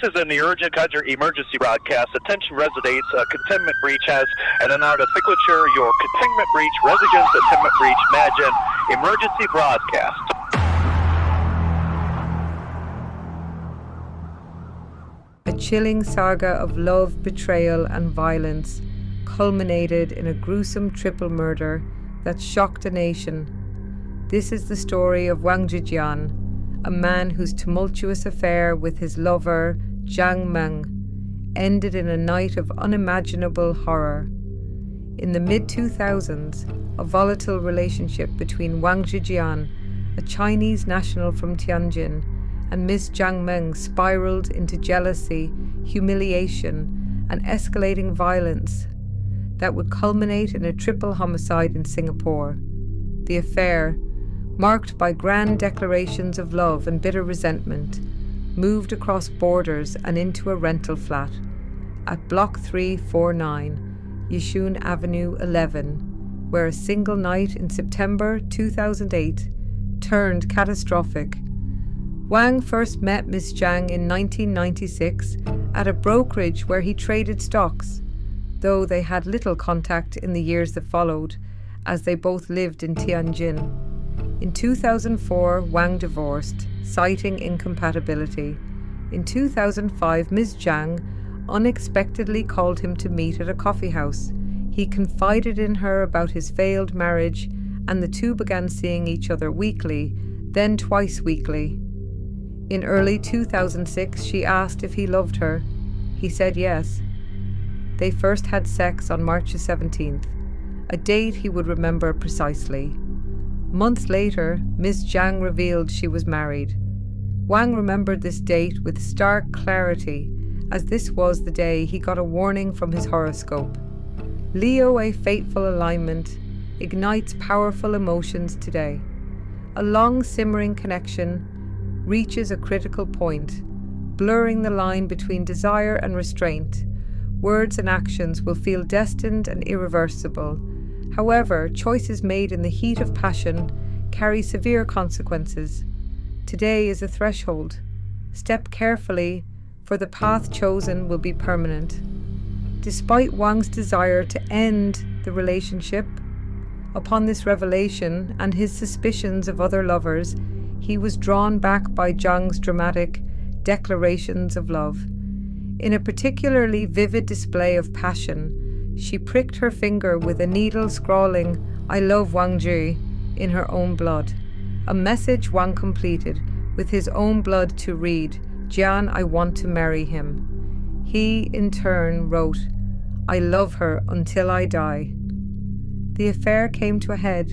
is an urgent country emergency broadcast. Attention residents, containment breach has an signature. Your containment breach, residents, containment breach, imagine emergency broadcast. A chilling saga of love, betrayal, and violence culminated in a gruesome triple murder that shocked a nation. This is the story of Wang Zhijian, a man whose tumultuous affair with his lover, Zhang Meng, ended in a night of unimaginable horror. In the mid-2000s, a volatile relationship between Wang Zhijian, a Chinese national from Tianjin, and Miss Zhang Meng spiraled into jealousy, humiliation, and escalating violence that would culminate in a triple homicide in Singapore. The affair, marked by grand declarations of love and bitter resentment, moved across borders and into a rental flat at Block 349, Yishun Avenue 11, where a single night in September 2008 turned catastrophic. Wang first met Miss Zhang in 1996 at a brokerage where he traded stocks, though they had little contact in the years that followed, as they both lived in Tianjin. In 2004, Wang divorced, citing incompatibility. In 2005, Ms. Zhang unexpectedly called him to meet at a coffee house. He confided in her about his failed marriage, and the two began seeing each other weekly, then twice weekly. In early 2006, she asked if he loved her. He said yes. They first had sex on March 17th, a date he would remember precisely. Months later, Ms. Zhang revealed she was married. Wang remembered this date with stark clarity, as this was the day he got a warning from his horoscope. Leo, a fateful alignment, ignites powerful emotions today. A long simmering connection reaches a critical point, blurring the line between desire and restraint. Words and actions will feel destined and irreversible. However, choices made in the heat of passion carry severe consequences. Today is a threshold. Step carefully, for the path chosen will be permanent. Despite Wang's desire to end the relationship, upon this revelation and his suspicions of other lovers, he was drawn back by Zhang's dramatic declarations of love. In a particularly vivid display of passion, she pricked her finger with a needle scrawling, "I love Wang Zhi," in her own blood. A message Wang completed with his own blood to read, "Jian, I want to marry him." He, in turn, wrote, "I love her until I die." The affair came to a head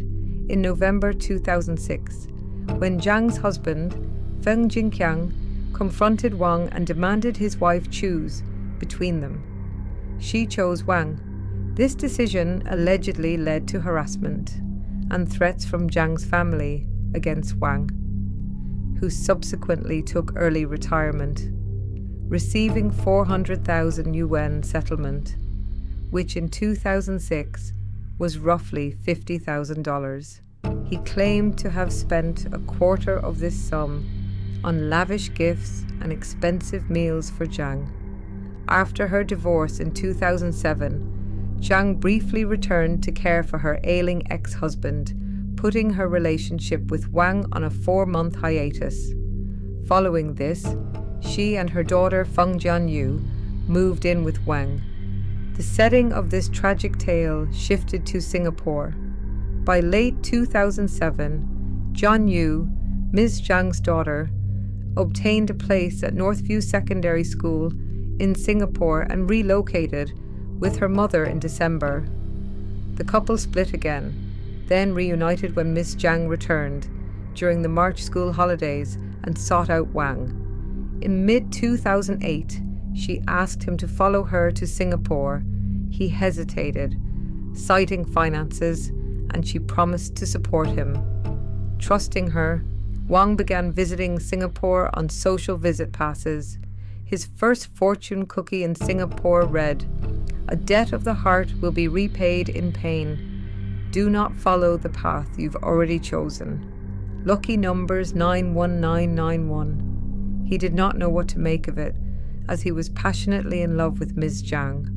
in November 2006, when Zhang's husband, Feng Jinqiang, confronted Wang and demanded his wife choose between them. She chose Wang. This decision allegedly led to harassment and threats from Zhang's family against Wang, who subsequently took early retirement, receiving 400,000 yuan settlement, which in 2006 was roughly $50,000. He claimed to have spent a quarter of this sum on lavish gifts and expensive meals for Zhang. After her divorce in 2007, Zhang briefly returned to care for her ailing ex-husband, putting her relationship with Wang on a 4-month hiatus. Following this, she and her daughter Feng Jianyu moved in with Wang. The setting of this tragic tale shifted to Singapore. By late 2007, Jianyu, Ms. Zhang's daughter, obtained a place at Northview Secondary School in Singapore and relocated with her mother in December. The couple split again, then reunited when Miss Zhang returned during the March school holidays and sought out Wang. In mid-2008, she asked him to follow her to Singapore. He hesitated, citing finances, and she promised to support him. Trusting her, Wang began visiting Singapore on social visit passes. His first fortune cookie in Singapore read, "A debt of the heart will be repaid in pain. Do not follow the path you've already chosen." Lucky numbers 91991. He did not know what to make of it, as he was passionately in love with Ms. Zhang.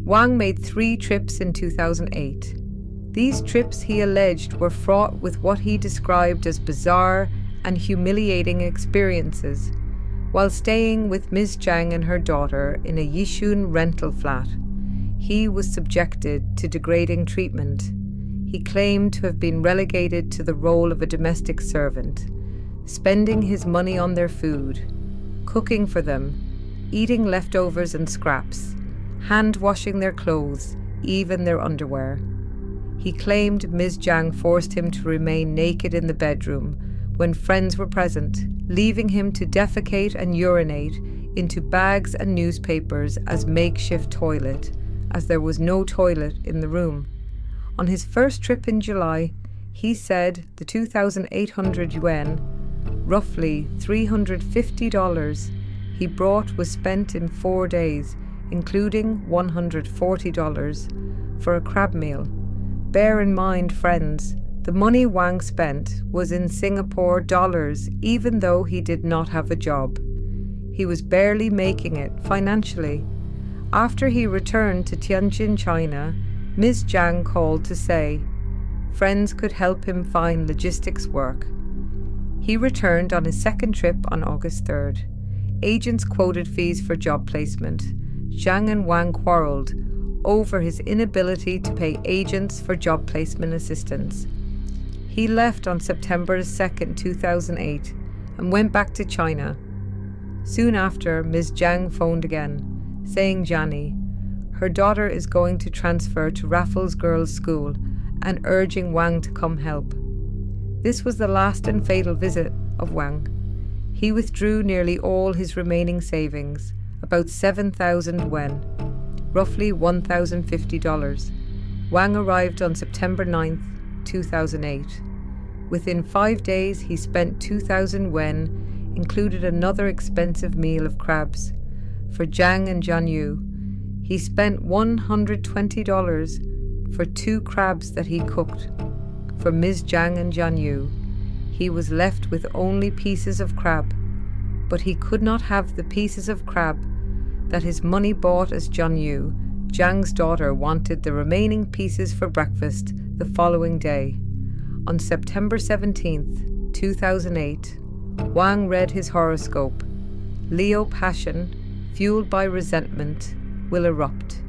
Wang made 3 trips in 2008. These trips, he alleged, were fraught with what he described as bizarre and humiliating experiences. While staying with Ms. Zhang and her daughter in a Yishun rental flat, he was subjected to degrading treatment. He claimed to have been relegated to the role of a domestic servant, spending his money on their food, cooking for them, eating leftovers and scraps, hand-washing their clothes, even their underwear. He claimed Ms. Zhang forced him to remain naked in the bedroom when friends were present, leaving him to defecate and urinate into bags and newspapers as makeshift toilet, as there was no toilet in the room. On his first trip in July, he said the 2,800 yuan, roughly $350, he brought was spent in 4 days, including $140 for a crab meal. Bear in mind, friends, the money Wang spent was in Singapore dollars, even though he did not have a job. He was barely making it financially. After he returned to Tianjin, China, Ms. Zhang called to say friends could help him find logistics work. He returned on his second trip on August 3rd. Agents quoted fees for job placement. Zhang and Wang quarreled over his inability to pay agents for job placement assistance. He left on September 2nd, 2008, and went back to China. Soon after, Ms. Zhang phoned again, saying Johnny, her daughter is going to transfer to Raffles Girls' School, and urging Wang to come help. This was the last and fatal visit of Wang. He withdrew nearly all his remaining savings, about 7,000 yuan, roughly $1,050. Wang arrived on September 9th, 2008. Within 5 days, he spent 2,000 yuan, included another expensive meal of crabs. For Zhang and Jianyu, he spent $120 for 2 crabs that he cooked. For Ms. Zhang and Jianyu, he was left with only pieces of crab, but he could not have the pieces of crab that his money bought as Jianyu. Zhang's daughter wanted the remaining pieces for breakfast the following day. On September 17th, 2008, Wang read his horoscope. Leo passion, fueled by resentment, will erupt.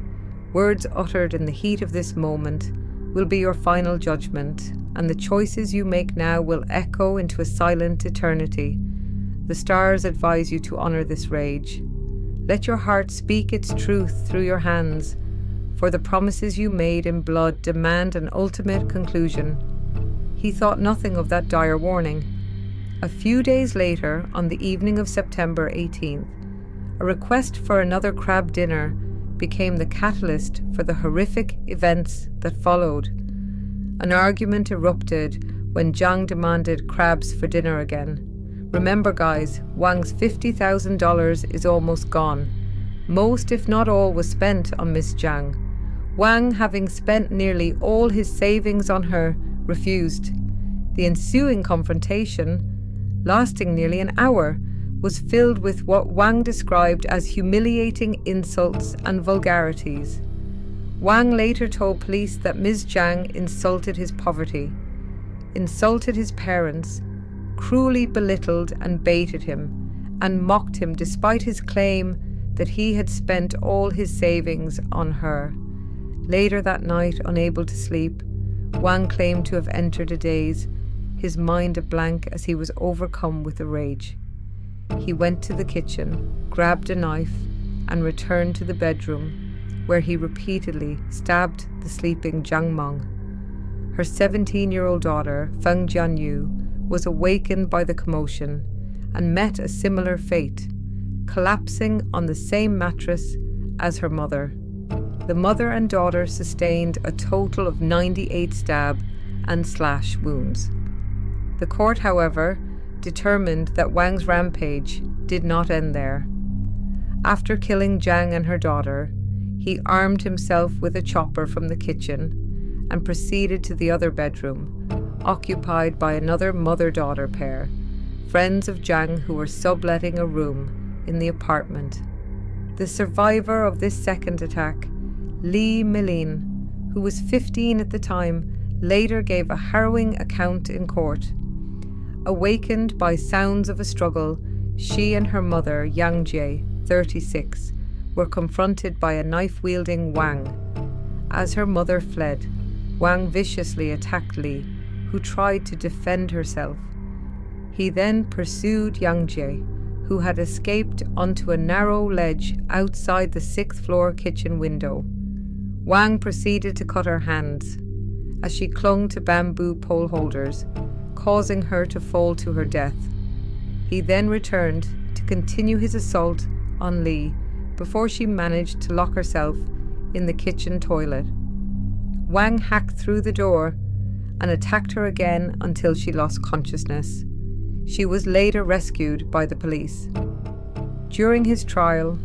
Words uttered in the heat of this moment will be your final judgment, and the choices you make now will echo into a silent eternity. The stars advise you to honor this rage. Let your heart speak its truth through your hands, for the promises you made in blood demand an ultimate conclusion. He thought nothing of that dire warning. A few days later, on the evening of September 18th, a request for another crab dinner became the catalyst for the horrific events that followed. An argument erupted when Zhang demanded crabs for dinner again. Remember guys, Wang's $50,000 is almost gone. Most, if not all, was spent on Miss Zhang. Wang, having spent nearly all his savings on her, refused. The ensuing confrontation, lasting nearly an hour, was filled with what Wang described as humiliating insults and vulgarities. Wang later told police that Ms. Zhang insulted his poverty, insulted his parents, cruelly belittled and baited him, and mocked him despite his claim that he had spent all his savings on her. Later that night, unable to sleep, Wang claimed to have entered a daze, his mind a blank as he was overcome with rage. He went to the kitchen, grabbed a knife, and returned to the bedroom, where he repeatedly stabbed the sleeping Zhang Meng. Her 17-year-old daughter, Feng Jianyu, was awakened by the commotion and met a similar fate, collapsing on the same mattress as her mother. The mother and daughter sustained a total of 98 stab and slash wounds. The court, however, determined that Wang's rampage did not end there. After killing Zhang and her daughter, he armed himself with a chopper from the kitchen and proceeded to the other bedroom, occupied by another mother-daughter pair, friends of Zhang who were subletting a room in the apartment. The survivor of this second attack, Li Milin, who was 15 at the time, later gave a harrowing account in court. Awakened by sounds of a struggle, she and her mother, Yang Jie, 36, were confronted by a knife-wielding Wang. As her mother fled, Wang viciously attacked Li, who tried to defend herself. He then pursued Yang Jie, who had escaped onto a narrow ledge outside the 6th floor kitchen window. Wang proceeded to cut her hands as she clung to bamboo pole holders, causing her to fall to her death. He then returned to continue his assault on Li before she managed to lock herself in the kitchen toilet. Wang hacked through the door and attacked her again until she lost consciousness. She was later rescued by the police. During his trial,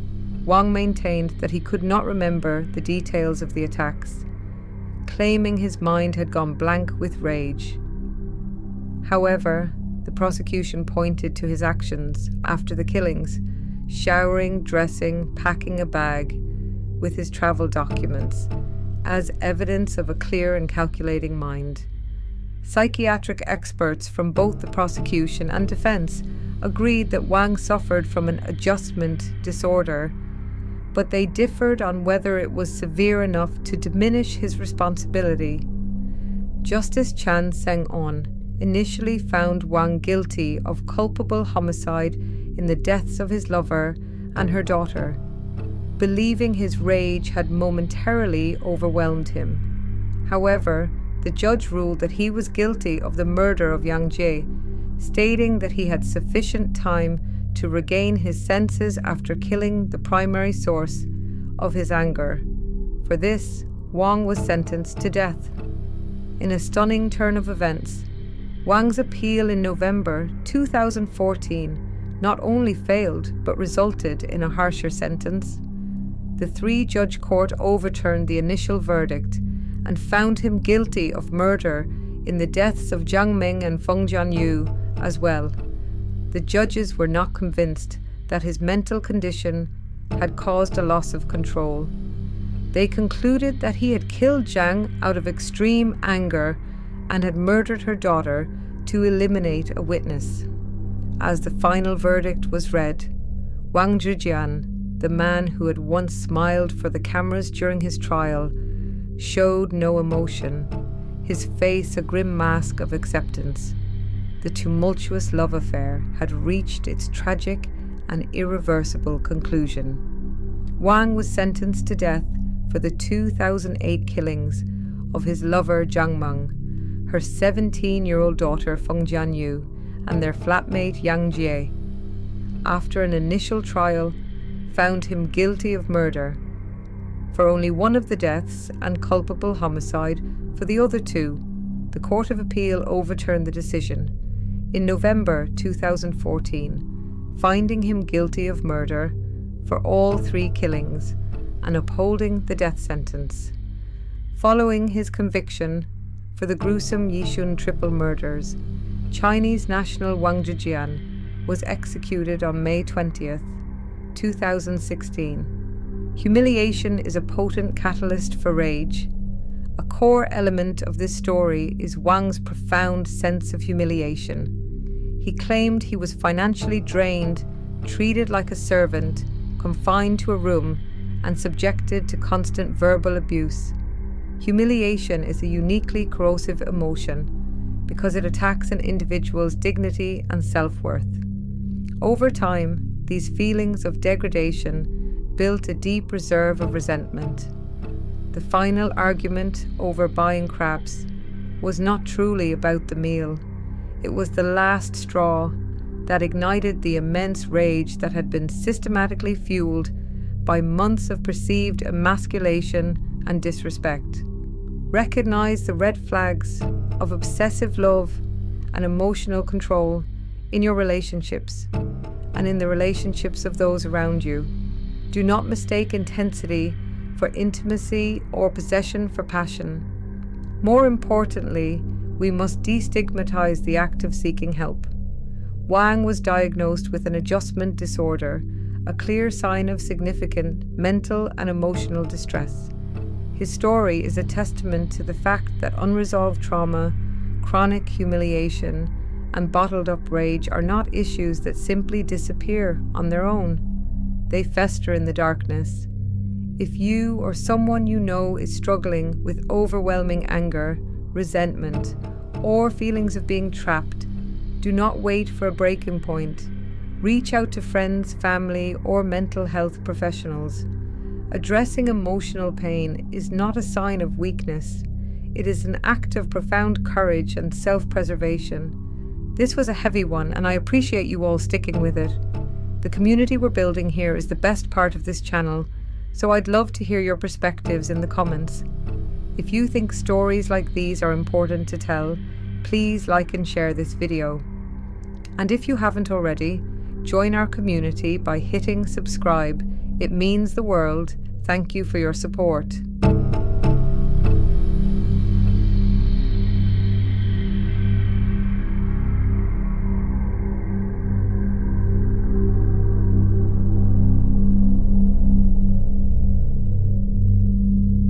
Wang maintained that he could not remember the details of the attacks, claiming his mind had gone blank with rage. However, the prosecution pointed to his actions after the killings, showering, dressing, packing a bag with his travel documents, as evidence of a clear and calculating mind. Psychiatric experts from both the prosecution and defense agreed that Wang suffered from an adjustment disorder, but they differed on whether it was severe enough to diminish his responsibility. Justice Chan Seng-on initially found Wang guilty of culpable homicide in the deaths of his lover and her daughter, believing his rage had momentarily overwhelmed him. However, the judge ruled that he was guilty of the murder of Yang Jie, stating that he had sufficient time to regain his senses after killing the primary source of his anger. For this, Wang was sentenced to death. In a stunning turn of events, Wang's appeal in November 2014 not only failed but resulted in a harsher sentence. The 3-judge court overturned the initial verdict and found him guilty of murder in the deaths of Zhang Meng and Feng Jianyu as well. The judges were not convinced that his mental condition had caused a loss of control. They concluded that he had killed Zhang out of extreme anger and had murdered her daughter to eliminate a witness. As the final verdict was read, Wang Zhijian, the man who had once smiled for the cameras during his trial, showed no emotion, his face a grim mask of acceptance. The tumultuous love affair had reached its tragic and irreversible conclusion. Wang was sentenced to death for the 2008 killings of his lover Zhang Meng, her 17-year-old daughter Feng Jianyu, and their flatmate Yang Jie. After an initial trial, found him guilty of murder for only one of the deaths and culpable homicide for the other 2. The Court of Appeal overturned the decision in November 2014, finding him guilty of murder for all 3 killings and upholding the death sentence. Following his conviction for the gruesome Yishun triple murders, Chinese national Wang Zhijian was executed on May 20th, 2016. Humiliation is a potent catalyst for rage. A core element of this story is Wang's profound sense of humiliation. He claimed he was financially drained, treated like a servant, confined to a room, and subjected to constant verbal abuse. Humiliation is a uniquely corrosive emotion because it attacks an individual's dignity and self-worth. Over time, these feelings of degradation built a deep reserve of resentment. The final argument over buying crabs was not truly about the meal. It was the last straw that ignited the immense rage that had been systematically fueled by months of perceived emasculation and disrespect. Recognize the red flags of obsessive love and emotional control in your relationships and in the relationships of those around you. Do not mistake intensity for intimacy or possession for passion. More importantly, we must destigmatize the act of seeking help. Wang was diagnosed with an adjustment disorder, a clear sign of significant mental and emotional distress. His story is a testament to the fact that unresolved trauma, chronic humiliation, and bottled up rage are not issues that simply disappear on their own. They fester in the darkness. If you or someone you know is struggling with overwhelming anger, resentment, or feelings of being trapped, do not wait for a breaking point. Reach out to friends, family, or mental health professionals. Addressing emotional pain is not a sign of weakness. It is an act of profound courage and self-preservation. This was a heavy one, and I appreciate you all sticking with it. The community we're building here is the best part of this channel, so I'd love to hear your perspectives in the comments. If you think stories like these are important to tell, please like and share this video. And if you haven't already, join our community by hitting subscribe. It means the world. Thank you for your support.